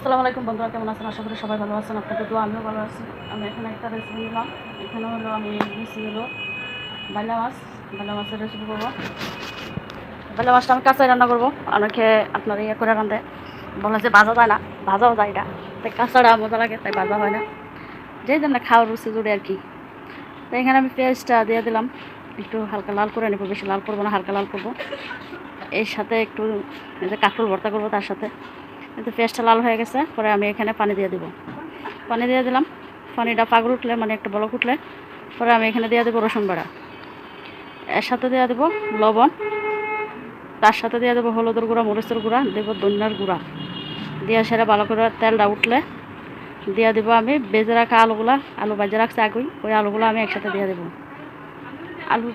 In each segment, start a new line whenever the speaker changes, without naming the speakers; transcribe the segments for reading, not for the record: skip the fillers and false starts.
আসসালামু আলাইকুম বন্ধুরা, কেমন আছেন? আশা করি সবাই ভালো আছেন। আপনাদের দোয়া আমিও ভালো আছি। আমি এখানে একটা রেসিপি নিলাম। এখানে হলো আমি নিয়েছি হলো বাইলা মাছের রেসিপি করবো। বাইলা মাছটা আমি কাঁচাই রান্না করবো। অনেকে আপনার ইয়ে করে রান্ধে, বলে যে ভাজা যায় না, ভাজাও যায় এটা, তাই কাঁচাটা মজা লাগে, তাই ভাজা হয় না। যেই জন্য খাওয়ার রুচি জুড়ে আর কি। তাই এখানে আমি পেঁয়াজটা দিয়ে দিলাম, একটু হালকা লাল করে নেবো, বেশি লাল করবো না, হালকা লাল করবো। এর সাথে একটু এই যে কাঁকরোল ভর্তা করবো তার সাথে। কিন্তু পেঁয়াজটা লাল হয়ে গেছে, পরে আমি এখানে পানি দিয়ে দেবো। পানি দিয়ে দিলাম, পানিটা পাগল উঠলে মানে একটা বলক উঠলে পরে আমি এখানে দিয়ে দেবো রসুন বাড়া। এর সাথে দিয়ে দেবো লবণ, তার সাথে দিয়ে দেবো হলুদের গুঁড়া, মরিচের গুঁড়া, দেবো ধনিয়ার গুঁড়া। দিয়ে সেটা ভালো করে তেলটা উঠলে দিয়ে দেবো আমি ভেজে রাখা আলুগুলা, আলু ভেজে রাখছি আগুই, ওই আলুগুলো আমি একসাথে দিয়ে দেবো। আলু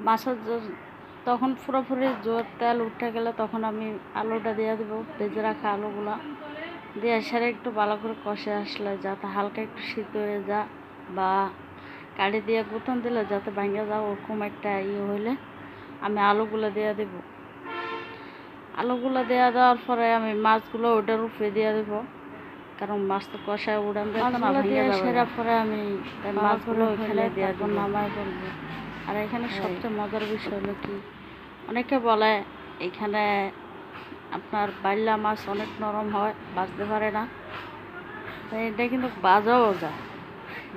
মাছের তখন পুরোপুরি জোর তেল উঠে গেলে তখন আমি আলুটা দিয়ে দেবো, ভেজে রাখা আলুগুলা দিয়ে সেরে একটু ভালো করে কষে আসলে যাতে হালকা একটু সিদ্ধ হয়ে যা, বা কাঠি দিয়ে গুঁতন দিলে যাতে ভেঙে যাও, ওরকম একটা ইয়ে হইলে আমি আলুগুলো দিয়ে দেবো। আলুগুলো দেওয়া দেওয়ার পরে আমি মাছগুলো ওটার উপরে দিয়ে দেবো, কারণ মাছ তো কষায় উড়ান দিয়ে সেরা পরে আমি মাছগুলো ওইখানে দিয়ে দেবো, নামাই বলবো। আর এখানে সবচেয়ে মজার বিষয় হলো কি, অনেকে বলে এখানে আপনার বাইলা মাছ অনেক নরম হয়, বাজতে পারে না। তাই এটা কিন্তু বাজাও যায়,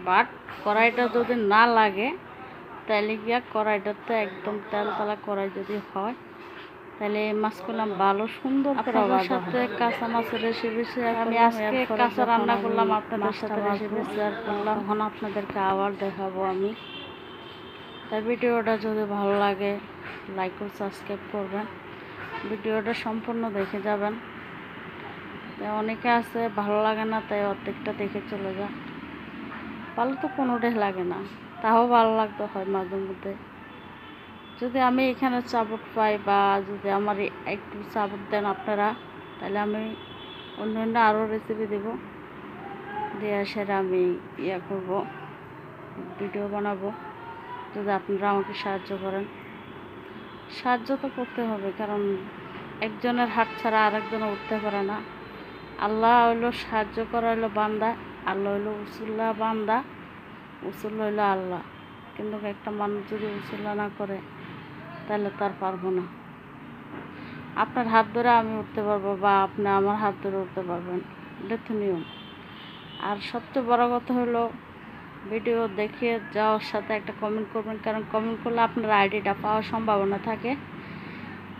বাট কড়াইটা যদি না লাগে তাহলে গিয়া কড়াইটাতে একদম তেলতলা কড়াই যদি হয় তাহলে এই মাছগুলো ভালো সুন্দর করে সাথে কাঁচা মাছের রেসিপি শেয়ার আমি আজকে কাঁচা রান্না করলাম, আপনাদের সাথে রেসিপি শেয়ার করলাম। এখন আপনাদেরকে আবার দেখাবো আমি। তাই ভিডিওটা যদি ভালো লাগে লাইক ও সাবস্ক্রাইব করবেন, ভিডিওটা সম্পূর্ণ দেখে যাবেন। তাই অনেকে আছে ভালো লাগে না, তাই অর্ধেকটা দেখে চলে যায়। ভালো তো কোনোটাই লাগে না, তাও ভালো লাগতে হয় মাঝে মধ্যে। যদি আমি এখানে সাপোর্ট পাই বা যদি আমার একটু সাপোর্ট দেন আপনারা, তাহলে আমি অন্য অন্য আরও রেসিপি দেবো, দিয়ে সেটা আমি ইয়ে করব, ভিডিও বানাবো। যদি আপনারা আমাকে সাহায্য করেন, সাহায্য তো করতে হবে, কারণ একজনের হাত ছাড়া আরেকজনে উঠতে পারে না। আল্লাহ হইলো সাহায্য করা হইলো বান্দা, আল্লাহ হইলো উসুল্লা বান্দা, উসুল হইলো আল্লাহ। কিন্তু একটা মানুষ যদি উসুল্লা না করে তাহলে তার পারবো না। আপনার হাত ধরে আমি উঠতে পারবো বা আপনি আমার হাত ধরে উঠতে পারবেন, এটা তো নিয়ম। আর সবচেয়ে বড় কথা হলো ভিডিও দেখে যাওয়ার সাথে একটা কমেন্ট করবেন, কারণ কমেন্ট করলে আপনার আইডিটা পাওয়ার সম্ভাবনা থাকে।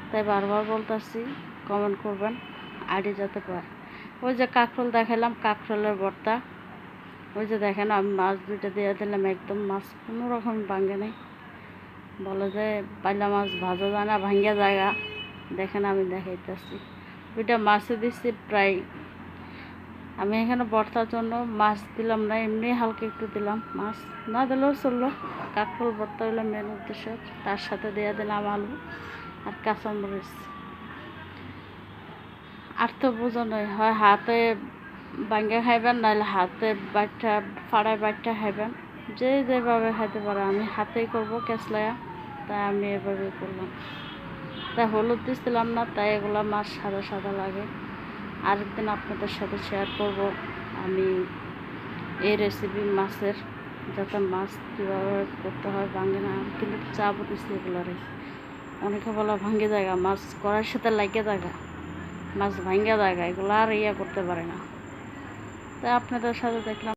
তাই বারবার বলতেছি কমেন্ট করবেন, আইডি যাতে পায়। ওই যে কাঁকরোল দেখালাম, কাঁকরোলের ভর্তা, ওই যে দেখেন আমি মাছ দুইটা দিয়ে দিলাম, একদম মাছ কোনো রকম ভাঙে নেই। বলে যে বাইলা মাছ ভাজা যায় না, ভাঙ্গা জায়গা, দেখেন আমি দেখাইতেছি। দুইটা মাছও দিচ্ছি প্রায়, আমি এখানে ভর্তার জন্য মাছ দিলাম না, এমনি হালকা একটু দিলাম, মাছ না দিলেও চললো। কাঁকরোল ভর্তা হলো মেন উদ্দেশ্য, তার সাথে দিয়ে দিলাম আলু আর কাঁচামরিচ। আর তো বোঝানোই হয় হাতে ভাঙ্গা খাইবেন, নাহলে হাতে বাচ্চা ফাড়ায় বাচ্চা খাইবেন, যে যেভাবে খাইতে পারে। আমি হাতেই করবো কেসলায়া, তাই আমি এভাবে করলাম। তাই হলুদ দিচ্ছিলাম না, তাই এগুলো মাছ সাদা সাদা লাগে। আরেকদিন আপনাদের সাথে শেয়ার করব আমি এই রেসিপি মাছের, যাতে মাছ কীভাবে করতে হয় ভাঙে না। কিন্তু চাপ দিচ্ছি এগুলোরে, অনেকে বলা ভাঙ্গে জায়গা, মাছ করার সাথে লাগে জায়গা, মাছ ভাঙ্গা জায়গা, এগুলো আর ইয়ে করতে পারে না। তাই আপনাদের সাথে দেখলাম।